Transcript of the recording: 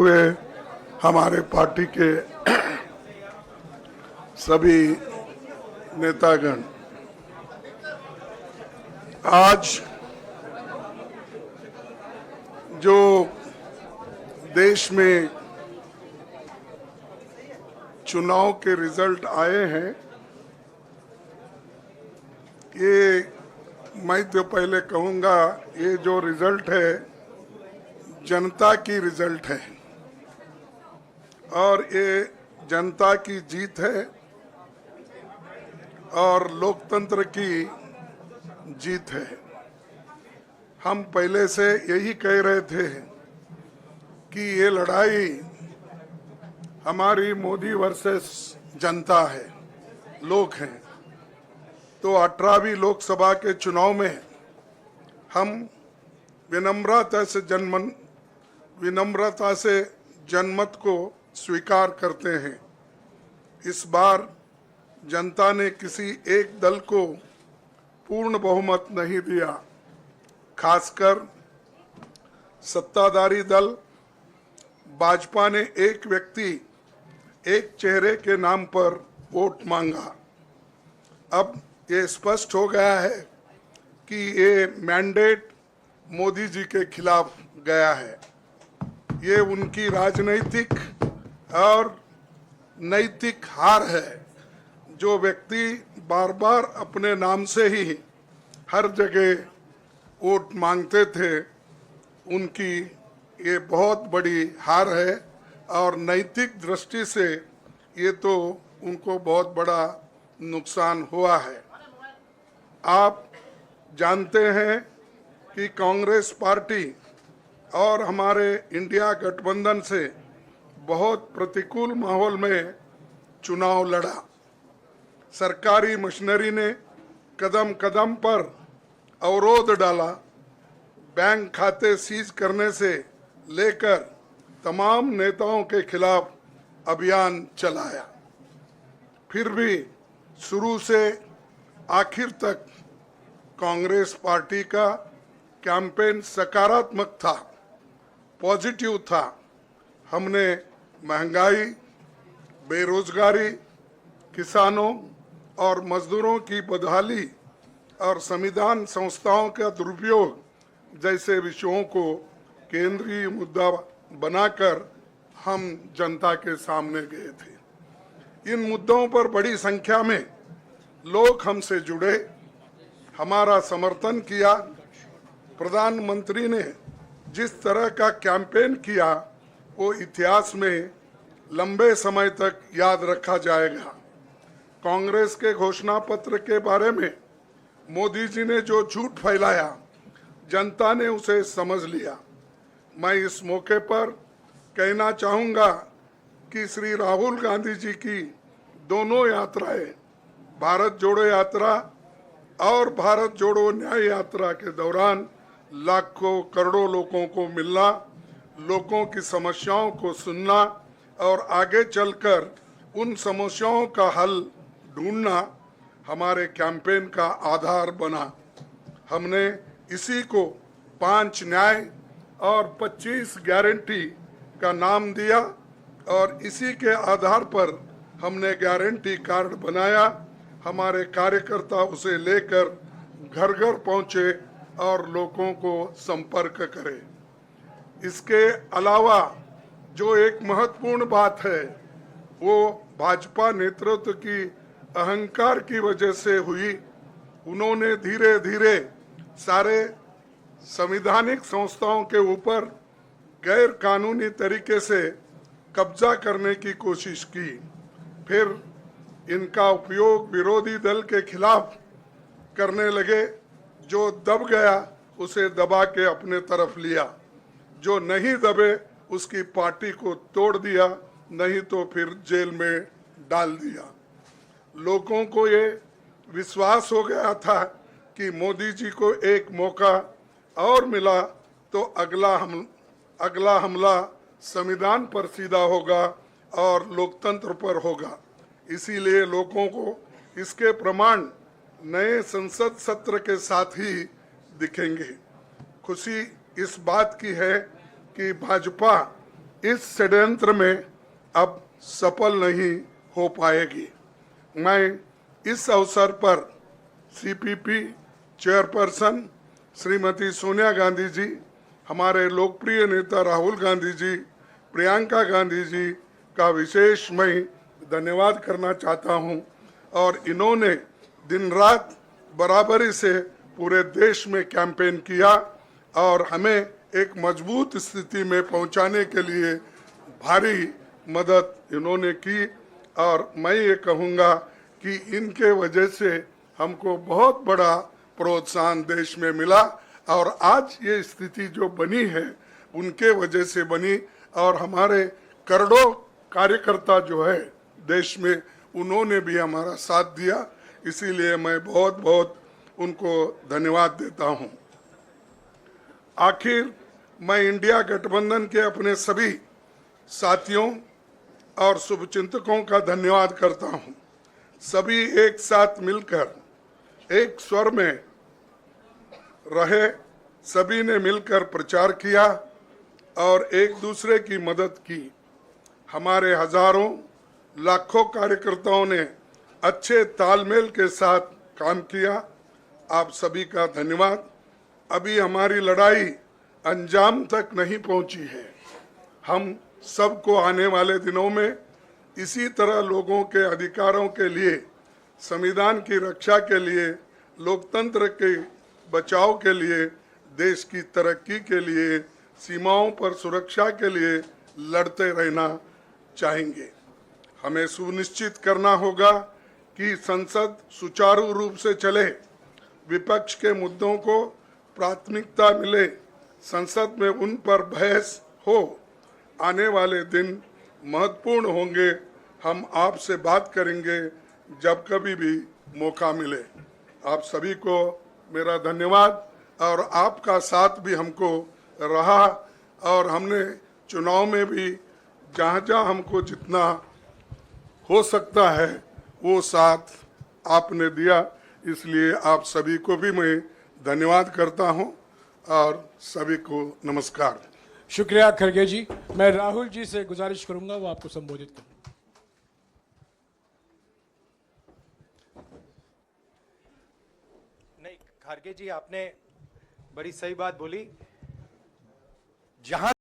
हुए हमारे पार्टी के सभी नेतागण, आज जो देश में चुनाव के रिजल्ट आए हैं, ये मैं तो पहले कहूंगा, ये जो रिजल्ट है जनता की रिजल्ट है और ये जनता की जीत है और लोकतंत्र की जीत है। हम पहले से यही कह रहे थे कि ये लड़ाई हमारी मोदी वर्सेस जनता है, लोग हैं। तो 18वीं लोकसभा के चुनाव में हम विनम्रता से जनमत को स्वीकार करते हैं। इस बार जनता ने किसी एक दल को पूर्ण बहुमत नहीं दिया, खासकर सत्ताधारी दल भाजपा ने एक व्यक्ति एक चेहरे के नाम पर वोट मांगा। अब ये स्पष्ट हो गया है कि ये मैंडेट मोदी जी के खिलाफ गया है। ये उनकी राजनीतिक और नैतिक हार है। जो व्यक्ति बार बार अपने नाम से ही हर जगह वोट मांगते थे, उनकी ये बहुत बड़ी हार है और नैतिक दृष्टि से ये तो उनको बहुत बड़ा नुकसान हुआ है। आप जानते हैं कि कांग्रेस पार्टी और हमारे इंडिया गठबंधन से बहुत प्रतिकूल माहौल में चुनाव लड़ा। सरकारी मशीनरी ने कदम कदम पर अवरोध डाला, बैंक खाते सीज करने से लेकर तमाम नेताओं के खिलाफ अभियान चलाया। फिर भी शुरू से आखिर तक कांग्रेस पार्टी का कैंपेन सकारात्मक था, पॉजिटिव था। हमने महंगाई, बेरोजगारी, किसानों और मजदूरों की बदहाली और संविधान संस्थाओं का दुरुपयोग जैसे विषयों को केंद्रीय मुद्दा बनाकर हम जनता के सामने गए थे। इन मुद्दों पर बड़ी संख्या में लोग हमसे जुड़े, हमारा समर्थन किया। प्रधानमंत्री ने जिस तरह का कैंपेन किया वो इतिहास में लंबे समय तक याद रखा जाएगा। कांग्रेस के घोषणा पत्र के बारे में मोदी जी ने जो झूठ फैलाया, जनता ने उसे समझ लिया। मैं इस मौके पर कहना चाहूँगा कि श्री राहुल गांधी जी की दोनों यात्राएं, भारत जोड़ो यात्रा और भारत जोड़ो न्याय यात्रा के दौरान लाखों करोड़ों लोगों को मिलना, लोगों की समस्याओं को सुनना और आगे चलकर उन समस्याओं का हल ढूंढना हमारे कैंपेन का आधार बना। हमने इसी को 5 न्याय और 25 गारंटी का नाम दिया और इसी के आधार पर हमने गारंटी कार्ड बनाया। हमारे कार्यकर्ता उसे लेकर घर घर पहुंचे और लोगों को संपर्क करें। इसके अलावा जो एक महत्वपूर्ण बात है वो भाजपा नेतृत्व की अहंकार की वजह से हुई। उन्होंने धीरे धीरे सारे संवैधानिक संस्थाओं के ऊपर गैर कानूनी तरीके से कब्जा करने की कोशिश की। फिर इनका उपयोग विरोधी दल के खिलाफ करने लगे। जो दब गया उसे दबा के अपने तरफ लिया, जो नहीं दबे उसकी पार्टी को तोड़ दिया, नहीं तो फिर जेल में डाल दिया। लोगों को ये विश्वास हो गया था कि मोदी जी को एक मौका और मिला तो अगला हमला संविधान पर सीधा होगा और लोकतंत्र पर होगा। इसीलिए लोगों को इसके प्रमाण नए संसद सत्र के साथ ही दिखेंगे। खुशी इस बात की है कि भाजपा इस षड्यंत्र में अब सफल नहीं हो पाएगी। मैं इस अवसर पर सीपीपी चेयरपर्सन श्रीमती सोनिया गांधी जी, हमारे लोकप्रिय नेता राहुल गांधी जी, प्रियंका गांधी जी का विशेष मैं धन्यवाद करना चाहता हूं। और इन्होंने दिन रात बराबरी से पूरे देश में कैंपेन किया और हमें एक मजबूत स्थिति में पहुंचाने के लिए भारी मदद इन्होंने की। और मैं ये कहूँगा कि इनके वजह से हमको बहुत बड़ा प्रोत्साहन देश में मिला और आज ये स्थिति जो बनी है उनके वजह से बनी। और हमारे करोड़ों कार्यकर्ता जो है देश में, उन्होंने भी हमारा साथ दिया, इसीलिए मैं बहुत बहुत उनको धन्यवाद देता हूं। आखिर मैं इंडिया गठबंधन के अपने सभी साथियों और शुभचिंतकों का धन्यवाद करता हूं। सभी एक साथ मिलकर एक स्वर में रहे, सभी ने मिलकर प्रचार किया और एक दूसरे की मदद की। हमारे हजारों लाखों कार्यकर्ताओं ने अच्छे तालमेल के साथ काम किया। आप सभी का धन्यवाद। अभी हमारी लड़ाई अंजाम तक नहीं पहुंची है। हम सबको आने वाले दिनों में इसी तरह लोगों के अधिकारों के लिए, संविधान की रक्षा के लिए, लोकतंत्र के बचाव के लिए, देश की तरक्की के लिए, सीमाओं पर सुरक्षा के लिए लड़ते रहना चाहेंगे। हमें सुनिश्चित करना होगा कि संसद सुचारू रूप से चले, विपक्ष के मुद्दों को प्राथमिकता मिले, संसद में उन पर बहस हो। आने वाले दिन महत्वपूर्ण होंगे। हम आपसे बात करेंगे जब कभी भी मौका मिले। आप सभी को मेरा धन्यवाद। और आपका साथ भी हमको रहा और हमने चुनाव में भी जहाँ जहाँ हमको जितना हो सकता है वो साथ आपने दिया, इसलिए आप सभी को भी मैं धन्यवाद करता हूं और सभी को नमस्कार। शुक्रिया खड़गे जी। मैं राहुल जी से गुजारिश करूंगा वो आपको संबोधित करें। नहीं, खड़गे जी आपने बड़ी सही बात बोली। जहां